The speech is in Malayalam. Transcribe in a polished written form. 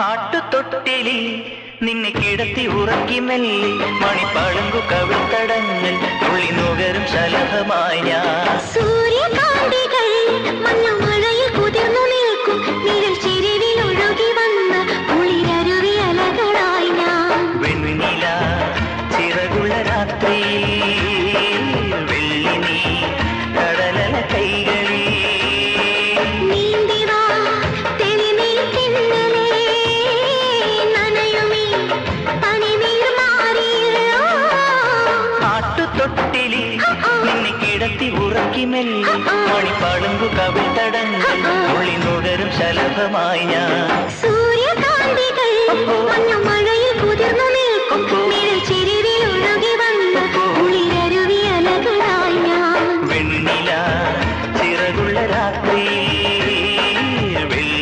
ആട്ടുതൊട്ടിലി നിന്നെ കിടത്തി ഉറക്കി മെല്ലെ മണിപ്പളുങ്കു കവിൾത്തടങ്ങൾ തുള്ളി നുകരും ശലഭമായി ഞാൻ. സൂര്യകാന്തികൾ മഞ്ഞുമഴയിൽ കുതിർന്നു നിൽക്കും നിഴൽ ചെരുവിൽ ഒഴുകി വന്ന കുളിരരുവി അലകളായി ഞാൻ. വെണ്ണില ചിറകുള്ള രാത്രി വെള്ളി നീ കടലല കൈകളിൽ നീന്തിവാ തെളിനീർ തിന്നലേ നനയുമീ പനിനീർ മാറിയോ. ആട്ടുതൊട്ടിലി നിന്നെ കിടത്തി ഉറക്കി മെല്ലെ മണിപ്പളുങ്കു കവിൾത്തടങ്ങൾ തുള്ളി നുകരും ശലഭമായി ഞാൻ.